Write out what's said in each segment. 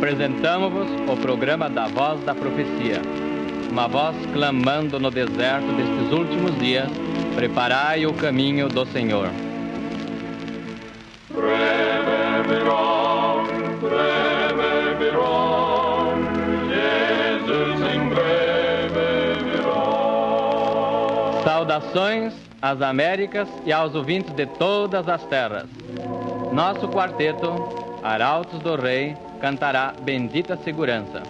Apresentamos-vos o programa da Voz da Profecia, uma voz clamando no deserto destes últimos dias: preparai o caminho do Senhor. Breve virá, Jesus em breve virá. Saudações às Américas e aos ouvintes de todas as terras. Nosso quarteto, Arautos do Rei, cantará Bendita Segurança.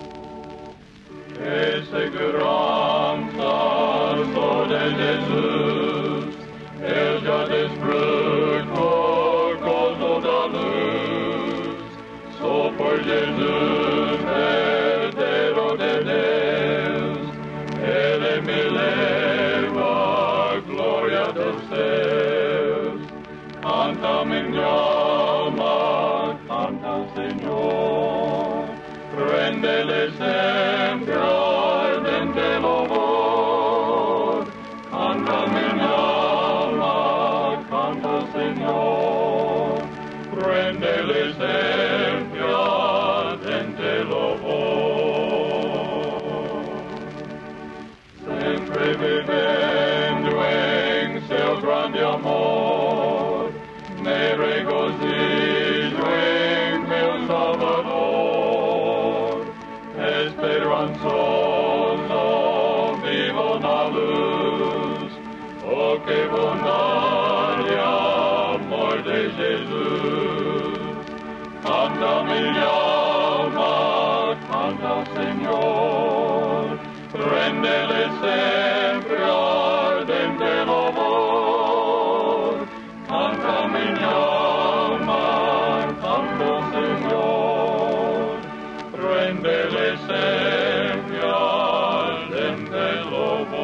Que segurança sou de Jesus, eu já desfruto gozo da luz. Sou por Jesus, herdeiro de Deus, Ele me leva à glória dos céus. Canta minha alma, canta ao Senhor, rende-lhe sempre ardente louvor. Canta minha alma, canta ao Senhor, rende-lhe sempre ardente louvor. Sempre vivendo em seu grande amor, me regozijo em meu Salvador. Esperançoso vivo na luz, oh que bondade e amor de Jesus. Canta minha alma, canta ao Senhor, rende-lhe sempre ardente louvor. Canta minha alma, canta ao Senhor, rende-lhe sempre ardente louvor.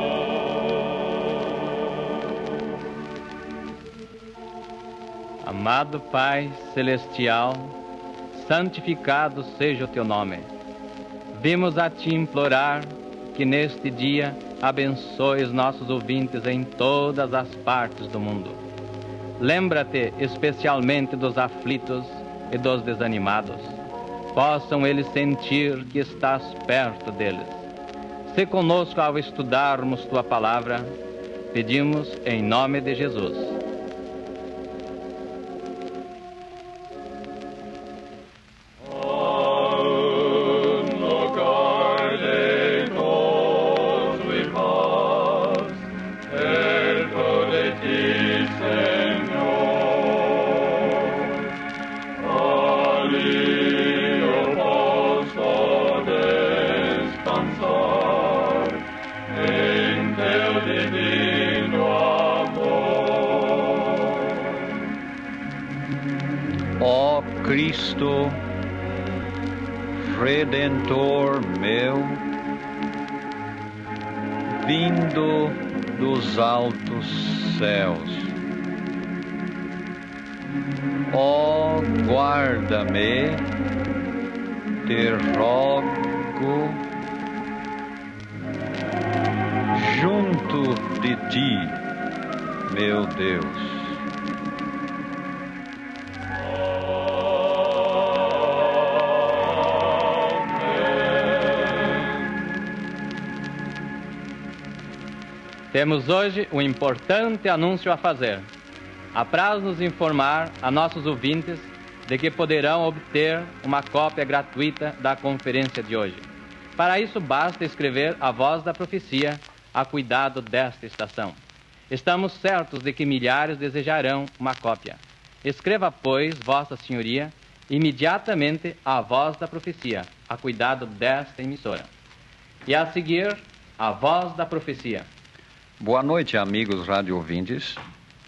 Amado Pai Celestial, santificado seja o Teu nome. Vimos a Ti implorar que neste dia abençoes nossos ouvintes em todas as partes do mundo. Lembra-te especialmente dos aflitos e dos desanimados. Possam eles sentir que estás perto deles. Se conosco ao estudarmos Tua palavra, pedimos em nome de Jesus. Ó Cristo, Redentor meu, vindo dos altos céus, ó guarda-me, te rogo, junto de Ti, meu Deus. Temos hoje um importante anúncio a fazer. Apraz-nos informar a nossos ouvintes de que poderão obter uma cópia gratuita da conferência de hoje. Para isso, basta escrever a Voz da Profecia a cuidado desta estação. Estamos certos de que milhares desejarão uma cópia. Escreva, pois, Vossa Senhoria, imediatamente a Voz da Profecia a cuidado desta emissora. E a seguir, a Voz da Profecia. Boa noite, amigos rádio-ouvintes.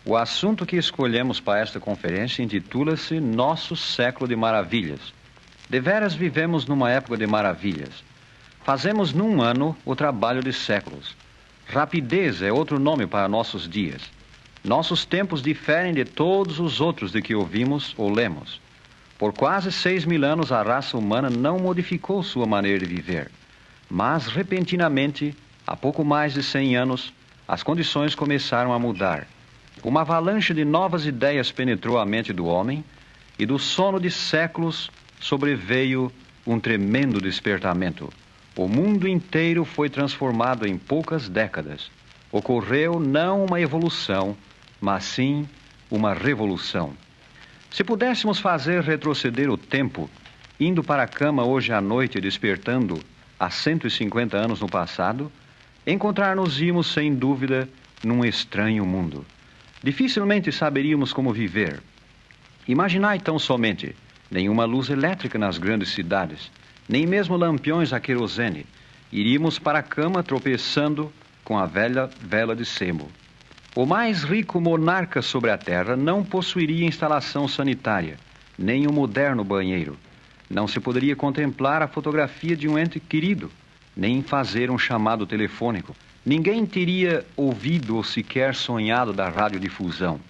O assunto que escolhemos para esta conferência intitula-se Nosso Século de Maravilhas. Deveras vivemos numa época de maravilhas. Fazemos num ano o trabalho de séculos. Rapidez é outro nome para nossos dias. Nossos tempos diferem de todos os outros de que ouvimos ou lemos. Por quase 6.000 anos a raça humana não modificou sua maneira de viver. Mas, repentinamente, há pouco mais de 100 anos, as condições começaram a mudar. Uma avalanche de novas ideias penetrou a mente do homem e do sono de séculos sobreveio um tremendo despertamento. O mundo inteiro foi transformado em poucas décadas. Ocorreu não uma evolução, mas sim uma revolução. Se pudéssemos fazer retroceder o tempo, indo para a cama hoje à noite e despertando há 150 anos no passado, encontrar-nos-íamos sem dúvida num estranho mundo. Dificilmente saberíamos como viver. Imaginai tão somente nenhuma luz elétrica nas grandes cidades, nem mesmo lampiões a querosene. Iríamos para a cama tropeçando com a velha vela de sebo. O mais rico monarca sobre a terra não possuiria instalação sanitária, nem um moderno banheiro. Não se poderia contemplar a fotografia de um ente querido, nem fazer um chamado telefônico. Ninguém teria ouvido ou sequer sonhado da radiodifusão.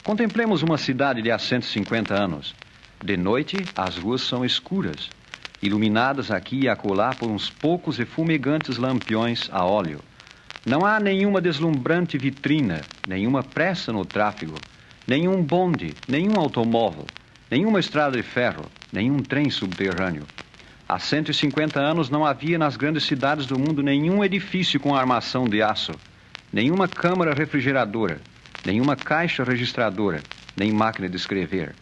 Contemplemos uma cidade de há 150 anos. De noite, as ruas são escuras, iluminadas aqui e acolá por uns poucos e fumegantes lampiões a óleo. Não há nenhuma deslumbrante vitrina, nenhuma pressa no tráfego, nenhum bonde, nenhum automóvel, nenhuma estrada de ferro, nenhum trem subterrâneo. Há 150 anos não havia nas grandes cidades do mundo nenhum edifício com armação de aço, nenhuma câmara refrigeradora, nenhuma caixa registradora, nem máquina de escrever.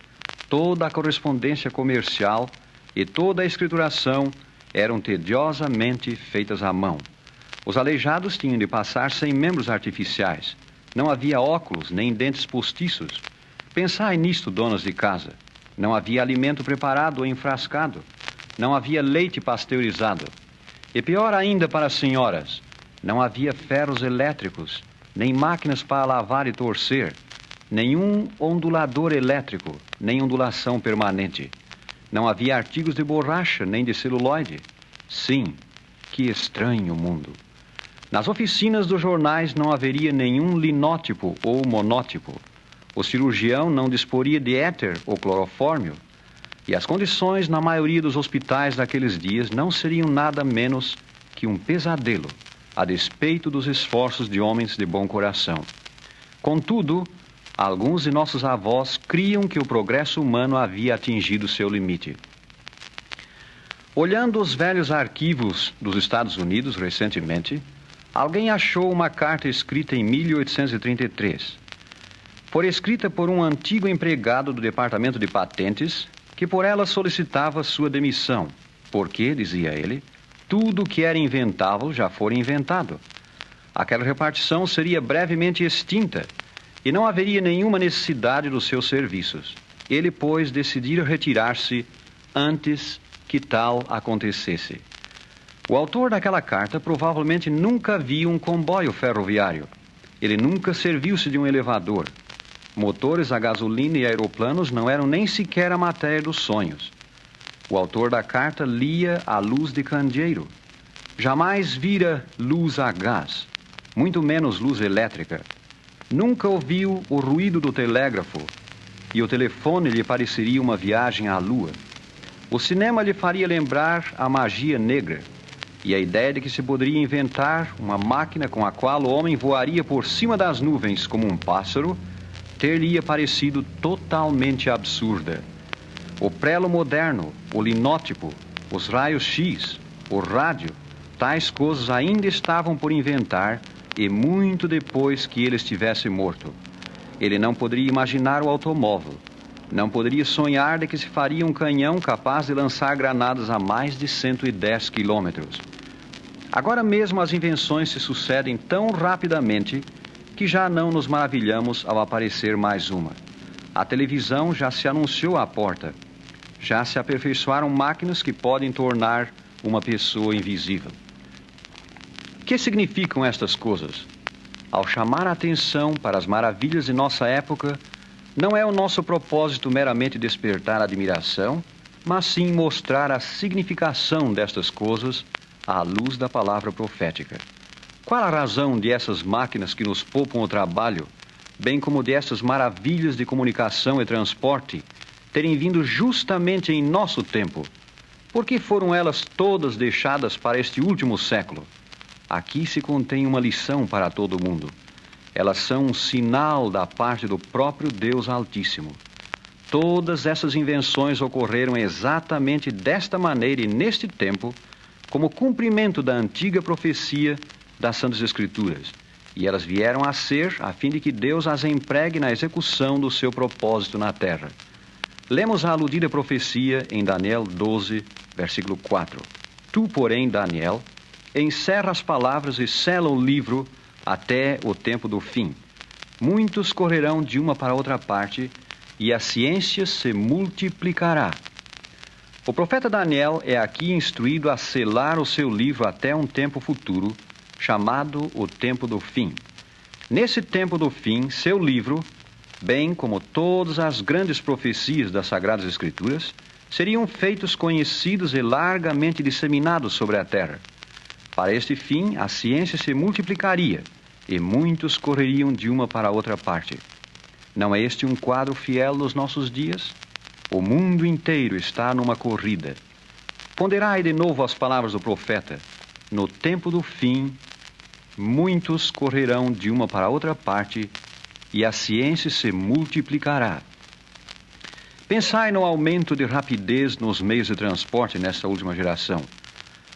Toda a correspondência comercial e toda a escrituração eram tediosamente feitas à mão. Os aleijados tinham de passar sem membros artificiais. Não havia óculos nem dentes postiços. Pensai nisto, donas de casa. Não havia alimento preparado ou enfrascado. Não havia leite pasteurizado. E pior ainda para as senhoras, não havia ferros elétricos, nem máquinas para lavar e torcer, nenhum ondulador elétrico, nem ondulação permanente. Não havia artigos de borracha, nem de celuloide. Sim, que estranho mundo. Nas oficinas dos jornais não haveria nenhum linótipo ou monótipo. O cirurgião não disporia de éter ou clorofórmio. E as condições na maioria dos hospitais daqueles dias não seriam nada menos que um pesadelo, a despeito dos esforços de homens de bom coração. Contudo, alguns de nossos avós criam que o progresso humano havia atingido seu limite. Olhando os velhos arquivos dos Estados Unidos recentemente, alguém achou uma carta escrita em 1833. Foi escrita por um antigo empregado do Departamento de Patentes, que por ela solicitava sua demissão, porque, dizia ele, tudo que era inventável já fora inventado. Aquela repartição seria brevemente extinta e não haveria nenhuma necessidade dos seus serviços. Ele, pois, decidira retirar-se antes que tal acontecesse. O autor daquela carta provavelmente nunca viu um comboio ferroviário. Ele nunca serviu-se de um elevador. Motores a gasolina e aeroplanos não eram nem sequer a matéria dos sonhos. O autor da carta lia à luz de candeeiro. Jamais vira luz a gás, muito menos luz elétrica. Nunca ouviu o ruído do telégrafo e o telefone lhe pareceria uma viagem à lua. O cinema lhe faria lembrar a magia negra e a ideia de que se poderia inventar uma máquina com a qual o homem voaria por cima das nuvens como um pássaro ter-lhe parecido totalmente absurda. O prelo moderno, o linótipo, os raios-x, o rádio, tais coisas ainda estavam por inventar e muito depois que ele estivesse morto. Ele não poderia imaginar o automóvel. Não poderia sonhar de que se faria um canhão capaz de lançar granadas a mais de 110 quilômetros. Agora mesmo as invenções se sucedem tão rapidamente que já não nos maravilhamos ao aparecer mais uma. A televisão já se anunciou à porta. Já se aperfeiçoaram máquinas que podem tornar uma pessoa invisível. O que significam estas coisas? Ao chamar a atenção para as maravilhas de nossa época, não é o nosso propósito meramente despertar admiração, mas sim mostrar a significação destas coisas à luz da palavra profética. Qual a razão de essas máquinas que nos poupam o trabalho, bem como dessas maravilhas de comunicação e transporte, terem vindo justamente em nosso tempo? Por que foram elas todas deixadas para este último século? Aqui se contém uma lição para todo mundo. Elas são um sinal da parte do próprio Deus Altíssimo. Todas essas invenções ocorreram exatamente desta maneira e neste tempo, como cumprimento da antiga profecia das Santas Escrituras. E elas vieram a ser a fim de que Deus as empregue na execução do seu propósito na terra. Lemos a aludida profecia em Daniel 12, versículo 4. Tu, porém, Daniel, encerra as palavras e sela o livro até o tempo do fim. Muitos correrão de uma para outra parte, e a ciência se multiplicará. O profeta Daniel é aqui instruído a selar o seu livro até um tempo futuro, chamado o tempo do fim. Nesse tempo do fim, seu livro, bem como todas as grandes profecias das Sagradas Escrituras, seriam feitos conhecidos e largamente disseminados sobre a terra. Para este fim, a ciência se multiplicaria, e muitos correriam de uma para outra parte. Não é este um quadro fiel nos nossos dias? O mundo inteiro está numa corrida. Ponderai de novo as palavras do profeta. No tempo do fim, muitos correrão de uma para outra parte, e a ciência se multiplicará. Pensai no aumento de rapidez nos meios de transporte nesta última geração.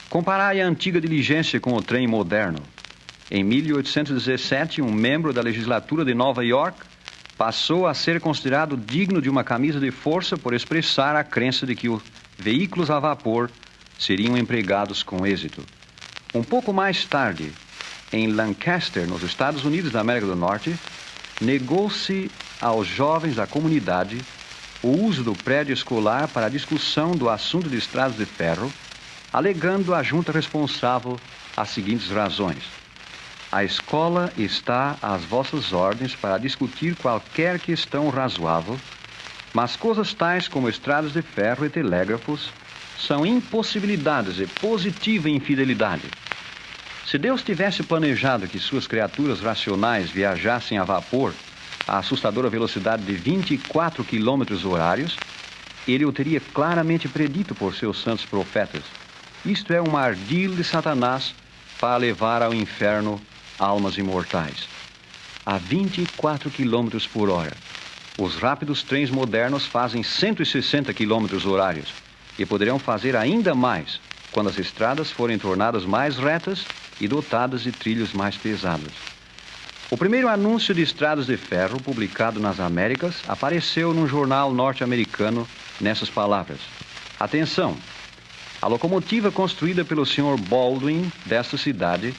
Comparai a antiga diligência com o trem moderno. Em 1817, um membro da legislatura de Nova York passou a ser considerado digno de uma camisa de força por expressar a crença de que os veículos a vapor seriam empregados com êxito. Um pouco mais tarde, em Lancaster, nos Estados Unidos da América do Norte, negou-se aos jovens da comunidade o uso do prédio escolar para a discussão do assunto de estradas de ferro, alegando a junta responsável as seguintes razões: a escola está às vossas ordens para discutir qualquer questão razoável, mas coisas tais como estradas de ferro e telégrafos são impossibilidades de positiva infidelidade. Se Deus tivesse planejado que suas criaturas racionais viajassem a vapor a assustadora velocidade de 24 km/h, ele o teria claramente predito por seus santos profetas. Isto é um ardil de Satanás para levar ao inferno almas imortais. A 24 km/h. Os rápidos trens modernos fazem 160 km/h e poderão fazer ainda mais quando as estradas forem tornadas mais retas e dotadas de trilhos mais pesados. O primeiro anúncio de estradas de ferro publicado nas Américas apareceu num jornal norte-americano nessas palavras: atenção! A locomotiva construída pelo Sr. Baldwin desta cidade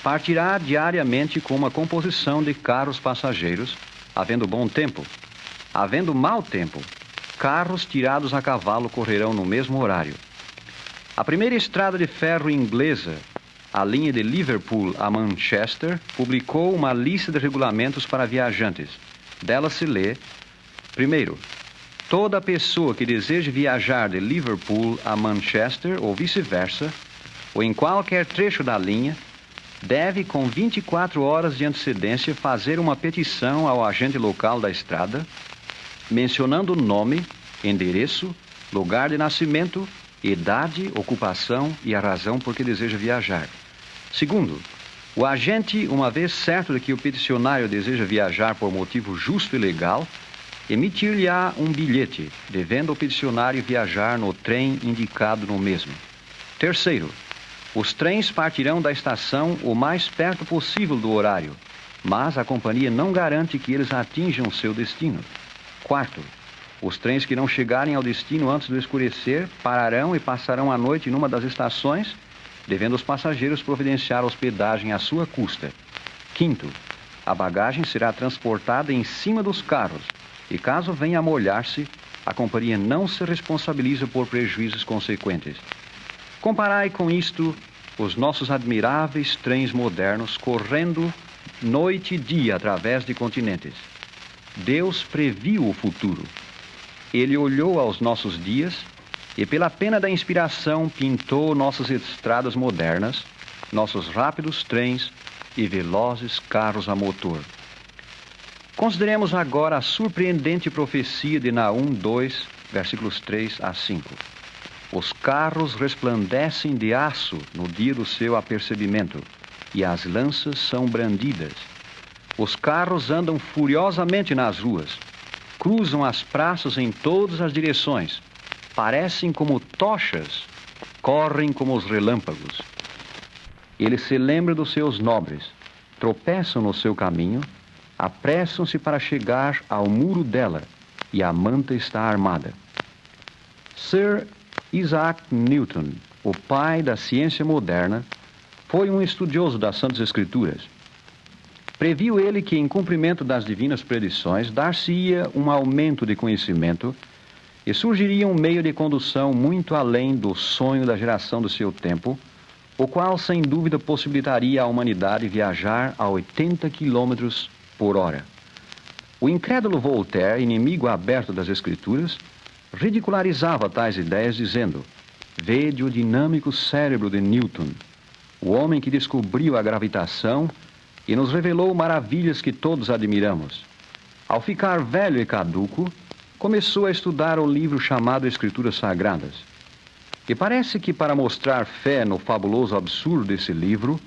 partirá diariamente com uma composição de carros passageiros, havendo bom tempo. Havendo mau tempo, carros tirados a cavalo correrão no mesmo horário. A primeira estrada de ferro inglesa, a linha de Liverpool a Manchester, publicou uma lista de regulamentos para viajantes. Dela se lê: primeiro, toda pessoa que deseje viajar de Liverpool a Manchester ou vice-versa, ou em qualquer trecho da linha, deve, com 24 horas de antecedência, fazer uma petição ao agente local da estrada, mencionando nome, endereço, lugar de nascimento, idade, ocupação e a razão por que deseja viajar. Segundo, o agente, uma vez certo de que o peticionário deseja viajar por motivo justo e legal, emitir-lhe-á um bilhete, devendo o peticionário viajar no trem indicado no mesmo. Terceiro, os trens partirão da estação o mais perto possível do horário, mas a companhia não garante que eles atinjam seu destino. Quarto, os trens que não chegarem ao destino antes do escurecer pararão e passarão a noite numa das estações, devendo os passageiros providenciar hospedagem à sua custa. Quinto, a bagagem será transportada em cima dos carros e, caso venha a molhar-se, a companhia não se responsabiliza por prejuízos consequentes. Comparai com isto os nossos admiráveis trens modernos correndo noite e dia através de continentes. Deus previu o futuro. Ele olhou aos nossos dias e, pela pena da inspiração, pintou nossas estradas modernas, nossos rápidos trens e velozes carros a motor. Consideremos agora a surpreendente profecia de Naum 2, versículos 3 a 5. Os carros resplandecem de aço no dia do seu apercebimento, e as lanças são brandidas. Os carros andam furiosamente nas ruas. cruzam as praças em todas as direções, parecem como tochas, correm como os relâmpagos. Ele se lembra dos seus nobres, tropeçam no seu caminho, apressam-se para chegar ao muro dela, e a manta está armada. Sir Isaac Newton, o pai da ciência moderna, foi um estudioso das Santas Escrituras. Previu ele que, em cumprimento das divinas predições, dar-se-ia um aumento de conhecimento e surgiria um meio de condução muito além do sonho da geração do seu tempo, o qual, sem dúvida, possibilitaria à humanidade viajar a 80 km por hora. O incrédulo Voltaire, inimigo aberto das Escrituras, ridicularizava tais ideias, dizendo: "Vede o dinâmico cérebro de Newton, o homem que descobriu a gravitação e nos revelou maravilhas que todos admiramos. Ao ficar velho e caduco, começou a estudar o livro chamado Escrituras Sagradas. E parece que, para mostrar fé no fabuloso absurdo desse livro,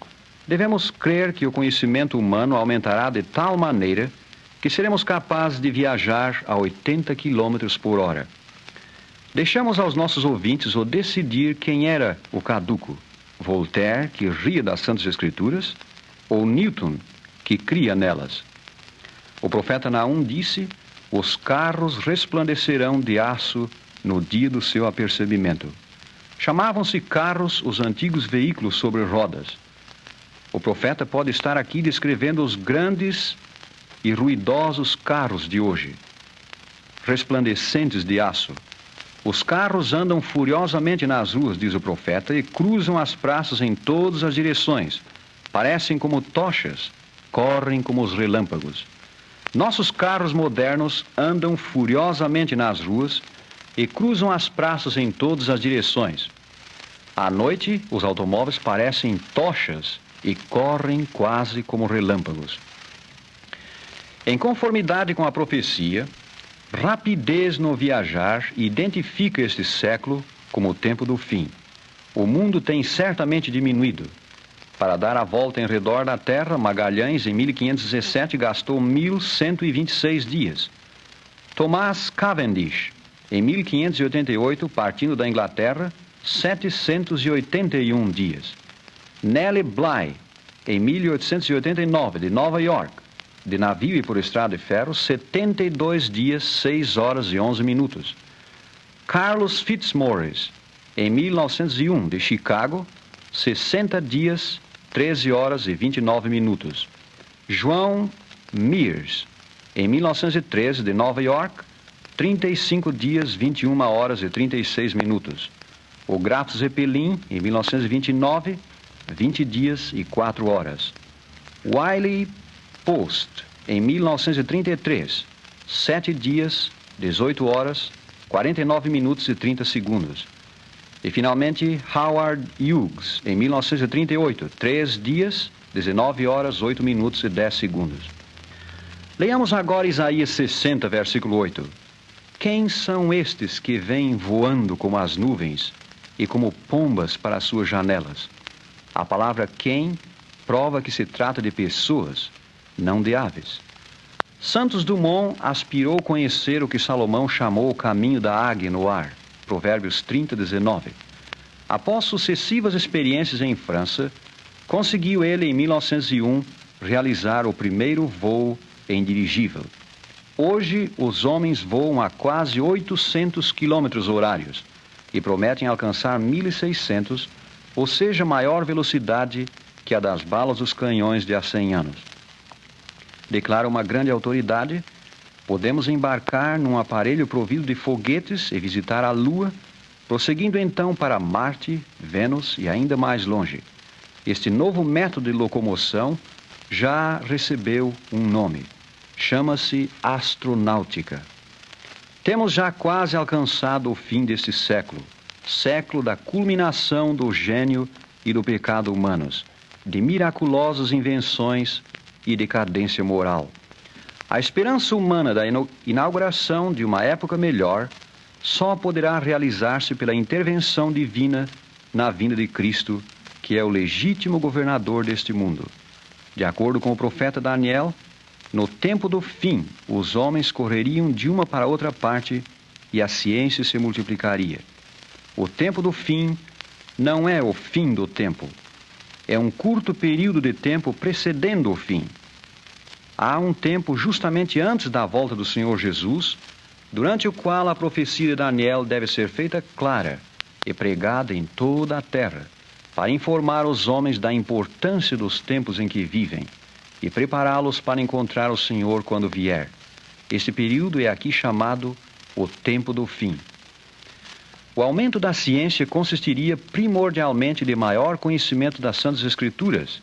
devemos crer que o conhecimento humano aumentará de tal maneira que seremos capazes de viajar a 80 km por hora. Deixamos aos nossos ouvintes o decidir quem era o caduco: Voltaire, que ria das Santas Escrituras, ou Newton, que cria nelas. O profeta Naum disse: os carros resplandecerão de aço no dia do seu apercebimento. Chamavam-se carros os antigos veículos sobre rodas. O profeta pode estar aqui descrevendo os grandes e ruidosos carros de hoje, resplandecentes de aço. Os carros andam furiosamente nas ruas, diz o profeta, e cruzam as praças em todas as direções. Parecem como tochas, correm como os relâmpagos. Nossos carros modernos andam furiosamente nas ruas e cruzam as praças em todas as direções. À noite, os automóveis parecem tochas e correm quase como relâmpagos. Em conformidade com a profecia, rapidez no viajar identifica este século como o tempo do fim. O mundo tem certamente diminuído. Para dar a volta em redor da Terra, Magalhães, em 1517, gastou 1.126 dias. Thomas Cavendish, em 1588, partindo da Inglaterra, 781 dias. Nellie Bly, em 1889, de Nova York, de navio e por estrada de ferro, 72 dias, 6 horas e 11 minutos. Carlos Fitzmaurice, em 1901, de Chicago, 60 dias, 13 horas e 29 minutos. João Mears, em 1913, de Nova York, 35 dias, 21 horas e 36 minutos. O Graf Zeppelin, em 1929, 20 dias e 4 horas. Wiley Post, em 1933, 7 dias, 18 horas, 49 minutos e 30 segundos. E, finalmente, Howard Hughes, em 1938, 3 dias, 19 horas, 8 minutos e 10 segundos. Leiamos agora Isaías 60, versículo 8. Quem são estes que vêm voando como as nuvens e como pombas para as suas janelas? A palavra quem prova que se trata de pessoas, não de aves. Santos Dumont aspirou conhecer o que Salomão chamou o caminho da águia no ar. Provérbios 30, 19. Após sucessivas experiências em França, conseguiu ele, em 1901, realizar o primeiro voo em dirigível. Hoje, os homens voam a quase 800 km horários e prometem alcançar 1.600, ou seja, maior velocidade que a das balas dos canhões de há 100 anos. Declara uma grande autoridade: podemos embarcar num aparelho provido de foguetes e visitar a Lua, prosseguindo então para Marte, Vênus e ainda mais longe. Este novo método de locomoção já recebeu um nome. Chama-se astronáutica. Temos já quase alcançado o fim deste século, século da culminação do gênio e do pecado humanos, de miraculosas invenções e decadência moral. A esperança humana da inauguração de uma época melhor só poderá realizar-se pela intervenção divina na vinda de Cristo, que é o legítimo governador deste mundo. De acordo com o profeta Daniel, No tempo do fim, os homens correriam de uma para outra parte e a ciência se multiplicaria. O tempo do fim não é o fim do tempo. É um curto período de tempo precedendo o fim. Há um tempo justamente antes da volta do Senhor Jesus, durante o qual a profecia de Daniel deve ser feita clara e pregada em toda a terra, para informar os homens da importância dos tempos em que vivem e prepará-los para encontrar o Senhor quando vier. Este período é aqui chamado o tempo do fim. O aumento da ciência consistiria primordialmente de maior conhecimento das Santas Escrituras,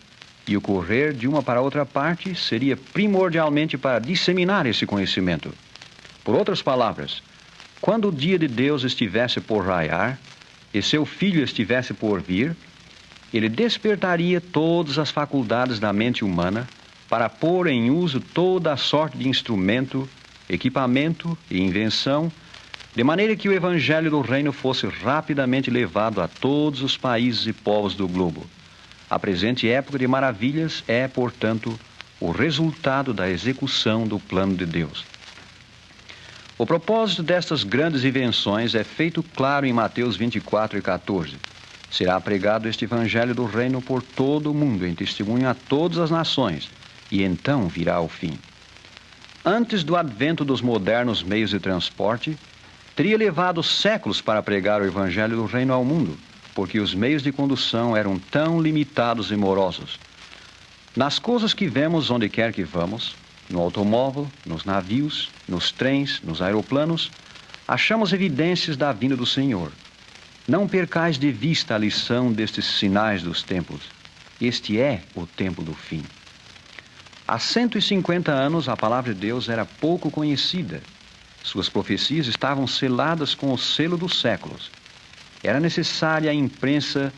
e o correr de uma para outra parte seria primordialmente para disseminar esse conhecimento. Por outras palavras, quando o dia de Deus estivesse por raiar e seu Filho estivesse por vir, ele despertaria todas as faculdades da mente humana para pôr em uso toda a sorte de instrumento, equipamento e invenção, de maneira que o Evangelho do Reino fosse rapidamente levado a todos os países e povos do globo. A presente época de maravilhas é, portanto, o resultado da execução do plano de Deus. O propósito destas grandes invenções é feito claro em Mateus 24:14. Será pregado este Evangelho do Reino por todo o mundo, em testemunho a todas as nações, e então virá o fim. Antes do advento dos modernos meios de transporte, teria levado séculos para pregar o Evangelho do Reino ao mundo, porque os meios de condução eram tão limitados e morosos. Nas coisas que vemos onde quer que vamos, no automóvel, nos navios, nos trens, nos aeroplanos, achamos evidências da vinda do Senhor. Não percais de vista a lição destes sinais dos tempos. Este é o tempo do fim. Há 150 anos, a palavra de Deus era pouco conhecida. Suas profecias estavam seladas com o selo dos séculos. Era necessária a imprensa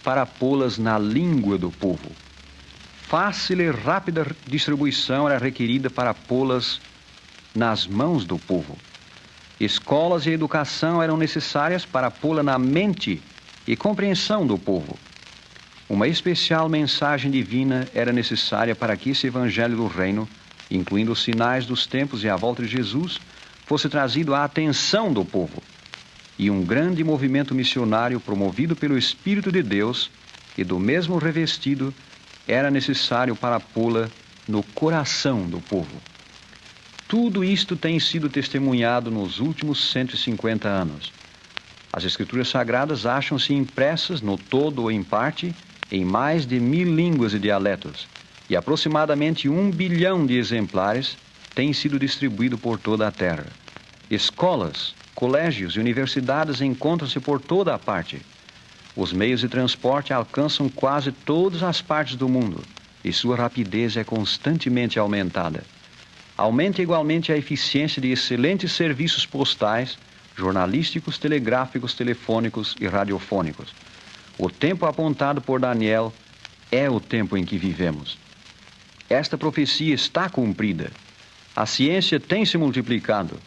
para pô-las na língua do povo. Fácil e rápida distribuição era requerida para pô-las nas mãos do povo. Escolas e educação eram necessárias para pô-la na mente e compreensão do povo. Uma especial mensagem divina era necessária para que esse Evangelho do Reino, incluindo os sinais dos tempos e a volta de Jesus, fosse trazido à atenção do povo. E um grande movimento missionário promovido pelo Espírito de Deus e do mesmo revestido era necessário para pô-la no coração do povo. Tudo isto tem sido testemunhado nos últimos 150 anos. As Escrituras Sagradas acham-se impressas, no todo ou em parte, em mais de 1000 línguas e dialetos, e aproximadamente 1 bilhão de exemplares têm sido distribuídos por toda a terra. Escolas, colégios e universidades encontram-se por toda a parte. Os meios de transporte alcançam quase todas as partes do mundo, e sua rapidez é constantemente aumentada. Aumenta igualmente a eficiência de excelentes serviços postais, jornalísticos, telegráficos, telefônicos e radiofônicos. O tempo apontado por Daniel é o tempo em que vivemos. Esta profecia está cumprida. A ciência tem se multiplicado.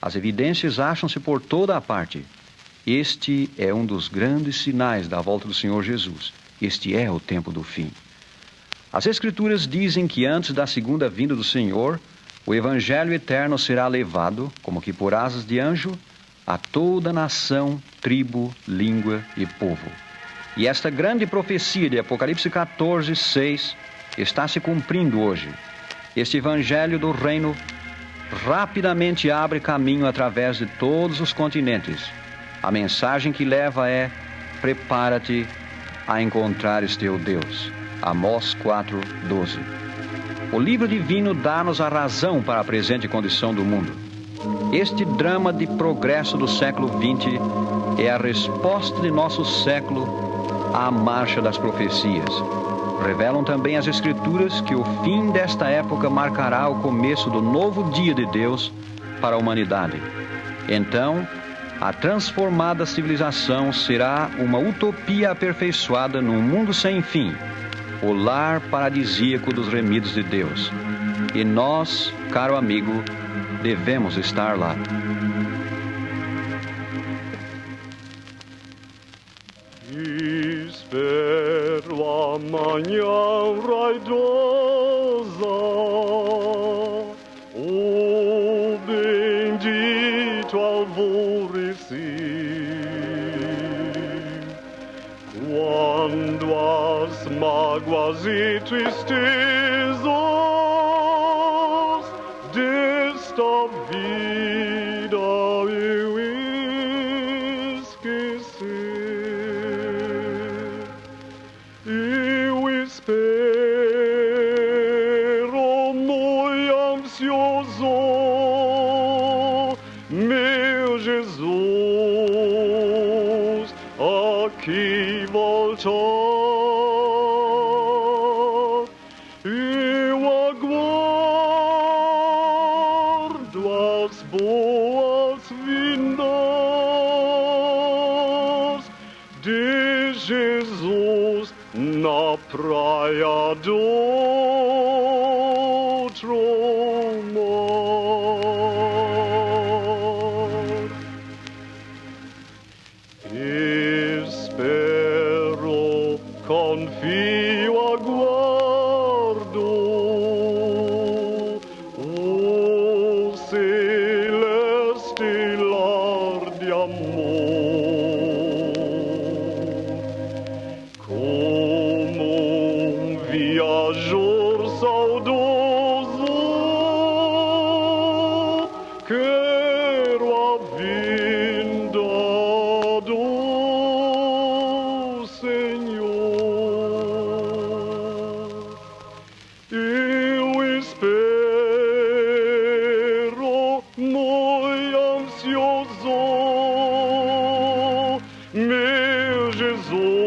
As evidências acham-se por toda a parte. Este é um dos grandes sinais da volta do Senhor Jesus. Este é o tempo do fim. As Escrituras dizem que antes da segunda vinda do Senhor, o Evangelho eterno será levado, como que por asas de anjo, a toda nação, tribo, língua e povo. E esta grande profecia de Apocalipse 14:6 está se cumprindo hoje. Este Evangelho do Reino rapidamente abre caminho através de todos os continentes. A mensagem que leva é: prepara-te a encontrares teu Deus. Amós 4:12. O livro divino dá-nos a razão para a presente condição do mundo. Este drama de progresso do século XX é a resposta de nosso século à marcha das profecias. Revelam também as Escrituras que o fim desta época marcará o começo do novo dia de Deus para a humanidade. Então, a transformada civilização será uma utopia aperfeiçoada num mundo sem fim, o lar paradisíaco dos remidos de Deus. E nós, caro amigo, devemos estar lá. Espero amanhã raidosa. muito alvorecer, quando as mágoas e tristezas desta vida eu esquecer, eu espero muito ansioso meu Jesus aqui voltar. Eu aguardo as boas-vindas de Jesus na praia do outro mar. Espero, confio, aguardo o celeste lar de amor, como viajor saudoso, quero a vinda do Senhor. Eu espero muito ansioso meu Jesus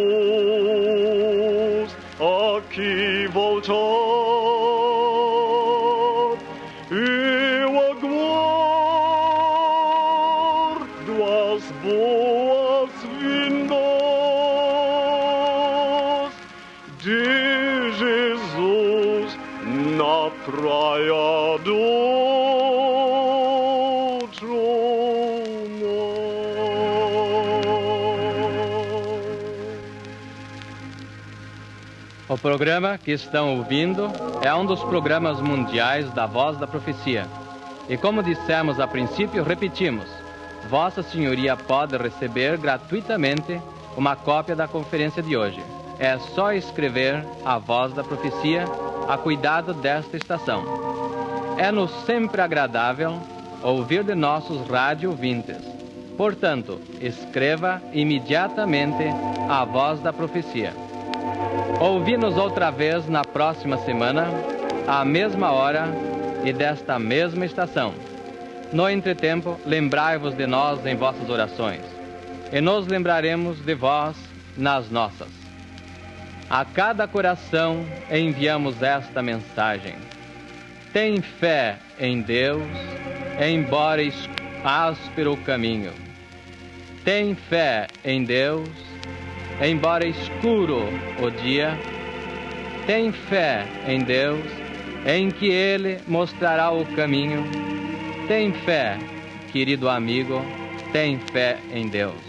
aqui voltar. Eu aguardo as boas-vindas de Jesus na praia do outro mar. O programa que estão ouvindo é um dos programas mundiais da Voz da Profecia. E como dissemos a princípio, repetimos: Vossa Senhoria pode receber gratuitamente uma cópia da conferência de hoje. É só escrever a Voz da Profecia a cuidado desta estação. É-nos sempre agradável ouvir de nossos rádio ouvintes. Portanto, escreva imediatamente a Voz da Profecia. Ouvi-nos outra vez na próxima semana, à mesma hora e desta mesma estação. No entretempo, lembrai-vos de nós em vossas orações, e nos lembraremos de vós nas nossas. A cada coração enviamos esta mensagem: tem fé em Deus, embora áspero o caminho. Tem fé em Deus, embora escuro o dia. Tem fé em Deus, em que Ele mostrará o caminho. Tem fé, querido amigo, tem fé em Deus.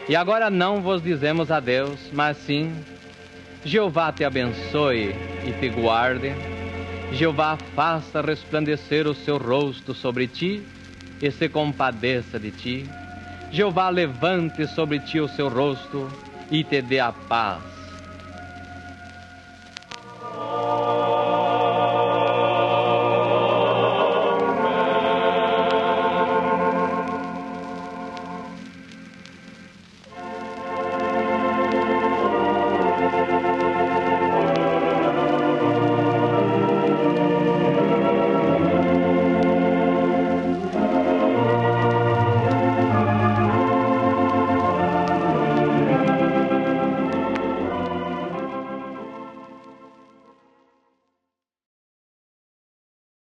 E agora não vos dizemos adeus, mas sim: Jeová te abençoe e te guarde. Jeová faça resplandecer o seu rosto sobre ti e se compadeça de ti. Jeová levante sobre ti o seu rosto e te dê a paz.